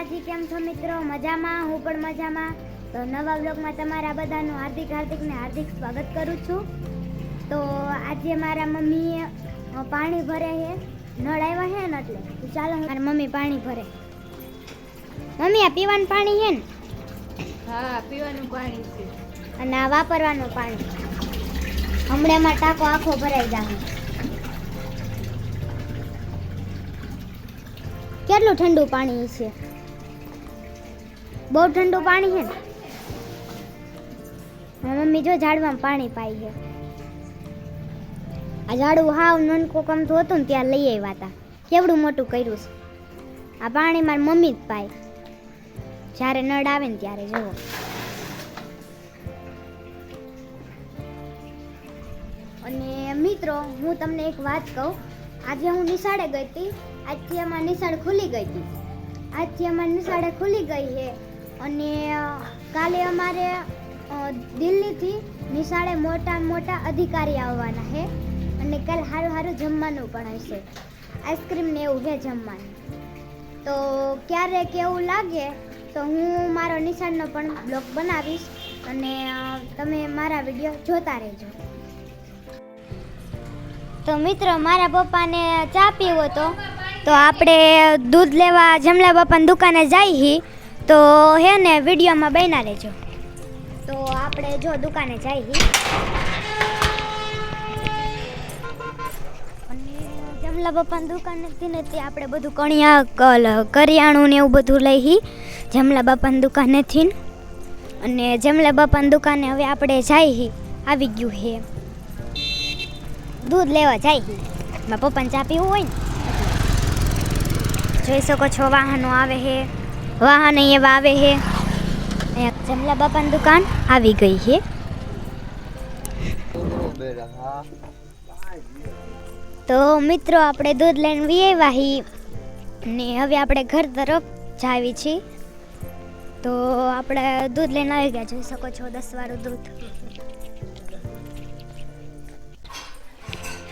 માતાજી, કેમ છો મિત્રો? મજામાં? હું પણ મજામાં. તો નવા વ્લોગમાં તમારા બધાનું હાર્દિક સ્વાગત કરું છું. તો આજે મારા મમ્મીએ પાણી ભરે છે, નળ આવ્યા છે ને એટલે તો ચાલો મારી મમ્મી પાણી ભરે. મમ્મી, આ પીવાનું પાણી છે ને? હા, પીવાનું પાણી છે. અને આ વાપરવાનું પાણી. હમણાં એમાં ટાંકો આખો ભરાઈ જાય. કેટલું ઠંડુ પાણી છે? બહુ ઠંડુ પાણી છે ને? મમ્મી જો ઝાડવામાં પાણી પાઈ છે. આ ઝાડવું હાવ નનકો કમતું હતું ને ત્યાં લઈ આવ્યા હતા. કેવડું મોટું કર્યું છે. આ પાણી મારી મમ્મી જ પાય જ્યારે નળ આવે ને ત્યારે. જુઓ, અને મિત્રો હું તમને એક વાત કહું. આજે હું નિશાળે ગઈ હતી. આજથી અમારી નિશાળ ખુલી ગઈ હતી. છે. અને કાલે અમારે દિલ્હીથી નિશાળે મોટા અધિકારી આવવાના છે. અને કાલે સારું જમવાનું પણ હશે. આઈસ્ક્રીમ ને એવું છે જમવાનું. તો ક્યારેક એવું લાગે તો હું મારો નિશાળનો પણ બ્લોગ બનાવીશ અને તમે મારા વિડીયો જોતા રહેજો. તો મિત્રો, મારા પપ્પાને ચા પીવો તો આપણે દૂધ લેવા જમલા બાપાની દુકાને જઈએ. તો હે ને વિડીયોમાં બન્યા રહેજો. તો આપણે જો દુકાને જઈએ અને જમલા બાપાની દુકાનેથી ને તે આપણે બધું કરિયાણું ને એવું બધું લઈ જમલા બાપાની દુકાનેથી. અને જમલા બાપાની દુકાને હવે આપણે જઈએ. આવી ગયું છે દૂધ લેવા જઈએ. મારા પપ્પાને ચા પીવું હોય ને. જોઈ શકો છો વાહનો આવે છે. વાહન એવા આવે છે. અહીંયા જમલા બાપાની દુકાન આવી ગઈ છે. તો મિત્રો, આપણે દૂધ લઈને વી આવ્યા ને હવે આપણે ઘર તરફ જાવી છીએ. તો આપણે દૂધ લઈને આવી ગયા. જોઈ શકો છો 10 વાળું દૂધ.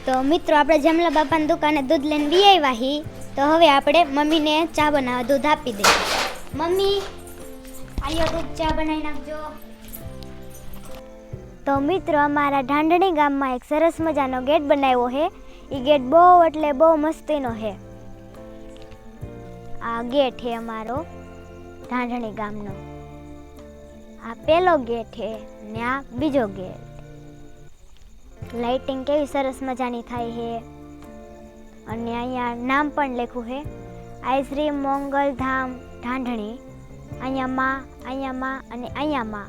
તો મિત્રો, આપણે જમલા બાપાની દુકાને દૂધ લઈને વી આવ્યા. તો હવે આપણે મમ્મીને ચા બનાવવા દૂધ આપી દઈએ. મમ્મી, આયો દૂધ ચા બનાવી નાખજો. તો મિત્રો, અમારા ઢાંઢણી ગામમાં એક સરસ મજાનો ગેટ બનાવ્યો છે. એ ગેટ બહુ એટલે બહુ મસ્તીનો છે. આ ગેટ છે અમારો ઢાંઢણી ગામનો. આ પહેલો ગેટ છે ને આ બીજો ગેટ. લાઇટિંગ કેવી સરસ મજાની થાય છે. અને અહીંયા નામ પણ લખ્યું છે, આઈ મોંગલ ધામ ઢાંઢણી. અહીંયા માં અને અહીંયા માં,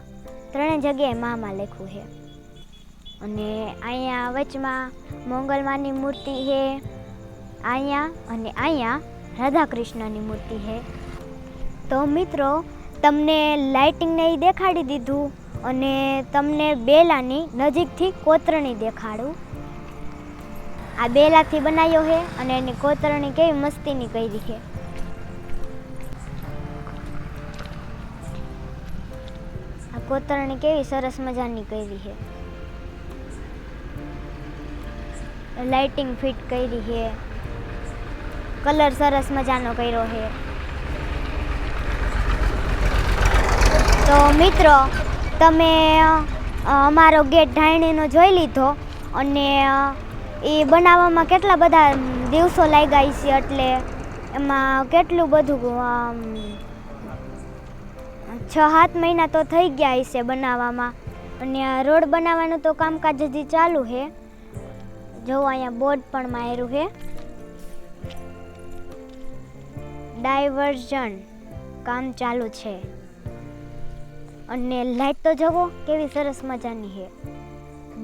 ત્રણેય જગ્યાએ માં લખ્યું છે. અને અહીંયા વચમાં મોંગલમાની મૂર્તિ છે. અહીંયા અને અહીંયા રાધા કૃષ્ણની મૂર્તિ છે. તો મિત્રો, તમને લાઇટિંગને એ દેખાડી દીધું અને તમને બેલાની નજીકથી કોતરણી દેખાડું. આ બેલાથી બનાવ્યો છે અને એની કોતરણી કેવી મસ્તીની કરી છે. આ કોતરણી કેવી સરસ મજાની કરી છે. લાઇટિંગ ફિટ કરી છે. કલર સરસ મજાનો કર્યો છે. તો મિત્રો, તમે અમારો ગેટ ઢાંઢણીનો જોઈ લીધો. અને એ બનાવવામાં કેટલા બધા દિવસો લાગ્યા છે. એટલે એમાં કેટલું બધું 6-7 મહિના તો થઈ ગયા છે બનાવવામાં. અને આ રોડ બનાવવાનું તો કામકાજ હજી ચાલુ છે. જો અહીંયા બોર્ડ પણ માર્યું છે. ડાયવર્ઝન કામ ચાલુ છે. અને લાઈટ તો જુઓ કેવી સરસ મજાની છે.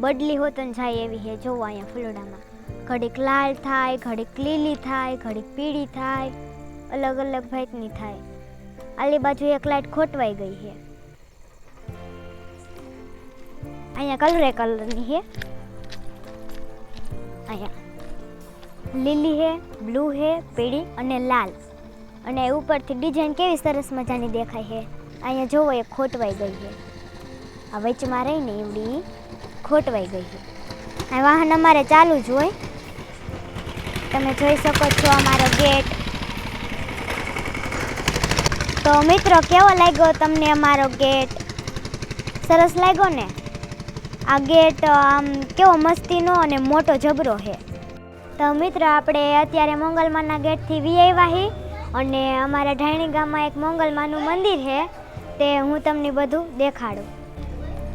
બદલી હોત ને જાય એવી છે. જોવો અહીંયા ફૂલડામાં ઘડીક લાલ થાય, ઘડીક લીલી થાય, ઘડીક પીળી થાય, અલગ અલગ ભાતની થાય. આલી બાજુ એક લાઈટ ખોટવાઈ ગઈ છે. અહીંયા કલરની છે. અહીંયા લીલી છે, બ્લુ છે, પીળી અને લાલ. અને ઉપરથી ડિઝાઇન કેવી સરસ મજાની દેખાય છે. અહીંયા જોવો એક ખોટવાઈ ગઈ છે. આ વચમાં રહીને એવડી ખોટવાઈ ગઈ છે. આ વાહન અમારે ચાલુ જ હોય. તમે જોઈ શકો છો અમારો ગેટ. તો મિત્રો કેવો લાગ્યો તમને અમારો ગેટ? સરસ લાગ્યો ને? આ ગેટ આમ કેવો મસ્તીનો અને મોટો જબરો છે. તો મિત્રો આપણે અત્યારે મોંગલમાના ગેટથી વી આવ્યા હી અને અમારા ઢાયણી ગામમાં એક મોંગલમાનું મંદિર છે, તે હું તમને બધું દેખાડું.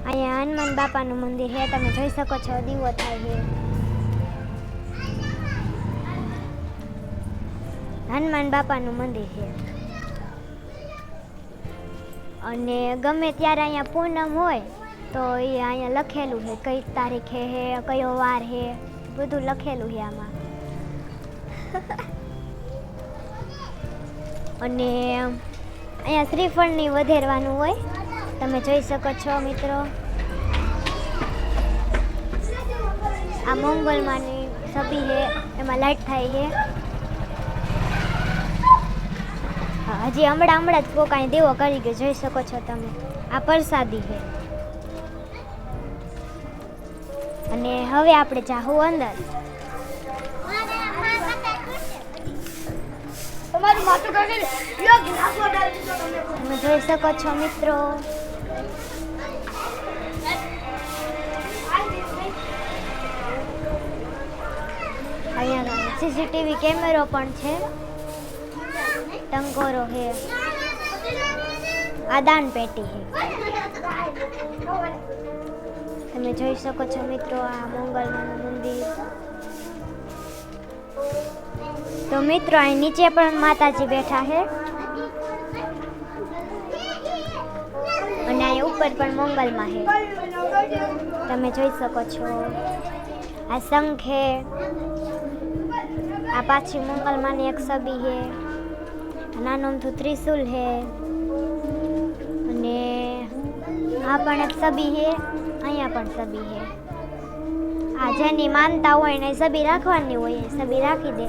અહીંયા હનુમાન બાપાનું મંદિર છે, તમે જોઈ શકો છો, દીવો થાય છે. હનુમાન બાપાનું મંદિર છે અને ગમે ત્યારે અહીંયા પૂનમ હોય તો એ અહીંયા લખેલું છે કઈ તારીખે છે, કયો વાર છે, બધું લખેલું છે આમાં. અને અહીંયા શ્રીફળની વધેરવાનું હોય, તમે જોઈ શકો છો મિત્રો. આ મોંગલમાની છબી છે, એમાં લાઈટ થાય છે. હજી હમણાં જ કોઈ કાંઈ દેવો કરી ગયો, જોઈ શકો છો તમે. આ પ્રસાદી છે અને હવે આપણે જાહું અંદર. તમે જોઈ શકો છો મિત્રો. અહીંયા સીસીટીવી કેમેરો પણ છે, ટંકોરો છે, આ દાન પેટી છે. તમે જોઈ શકો છો મિત્રો આ મોંગલમાનું મંદિર. તો મિત્રો અહીં નીચે પણ માતાજી બેઠા છે અને અહીં ઉપર પણ મોંગલમાં છે, તમે જોઈ શકો છો. આ શંખ છે, આ પાછી મોંગલમાની એક છબી છે, નાનું અમથું ત્રિશુલ છે અને આ પણ એક છબી છે, અહીંયા પણ છબી છે. આ જેની માનતા હોય ને છબી રાખવાની હોય એ છબી રાખી દે.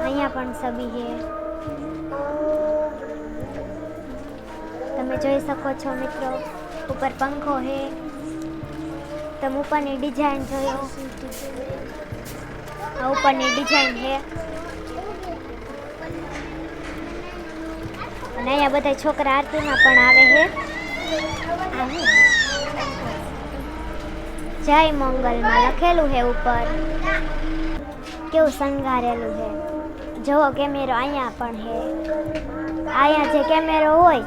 અહીંયા પણ છબી છે, તમે જોઈ શકો છો મિત્રો. ઉપર પંખો છે, તમે ઉપરની ડિઝાઇન જોયો, આ ઉપરની ડિઝાઇન છે. અને અહીંયા બધા છોકરા આરતીમાં પણ આવે છે. જય મંગલમાં લખેલું છે ઉપર, કેવું શણગારેલું છે. જોવો કેમેરો અહીંયા પણ છે, અહીંયા જે કેમેરો હોય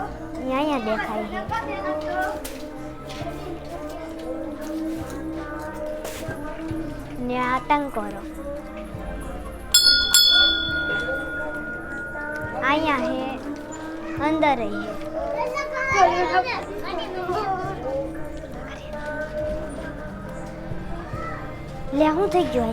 એ અહીંયા દેખાય છે. ને આ ટંકોરો અહીંયા છે, અંદર છે. લે હું થઈ ગયો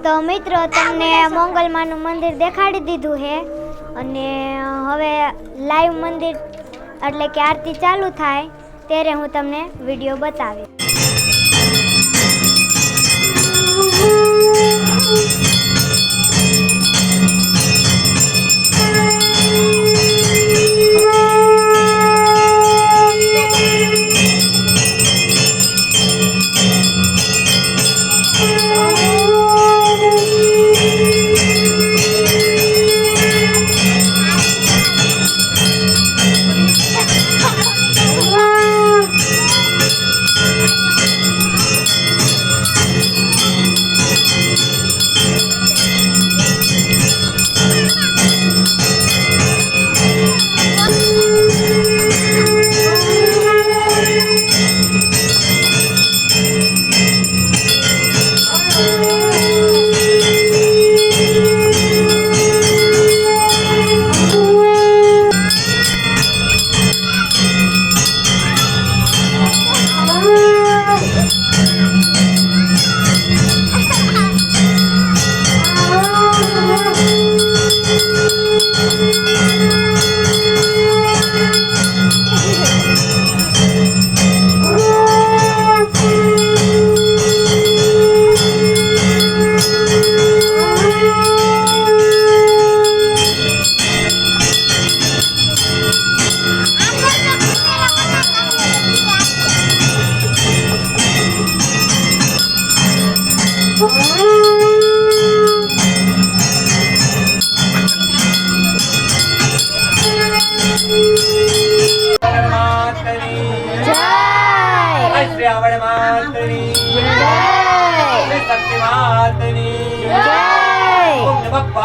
તો મિત્રો તમને મોંગલમાનું મંદિર દેખાડી દીધું છે અને હવે લાઈવ મંદિર એટલે કે આરતી ચાલુ થાય ત્યારે હું તમને વિડીયો બતાવીશ.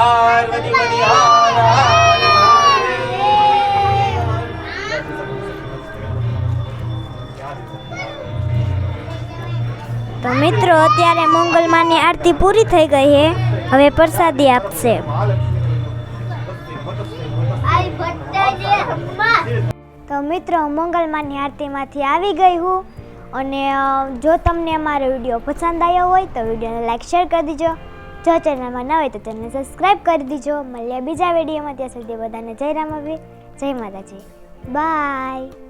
પાર્વતી પતિ હર હર તો મિત્રો અત્યારે મંગલમાની આરતી પૂરી થઈ ગઈ છે. હવે પ્રસાદી આપશે. તો મિત્રો મંગલમાની આરતીમાંથી આવી ગઈ હું. અને જો તમને અમારો વિડીયો પસંદ આવ્યો હોય તો વિડીયોને લાઈક શેર કરી દીજો. જો ચેનલમાં ન હોય તો ચેનલને સબસ્ક્રાઈબ કરી દીજો. મળીએ બીજા વિડીયોમાં. ત્યાં સુધી બધાને જય રામાભી, જય માતાજી, બાય.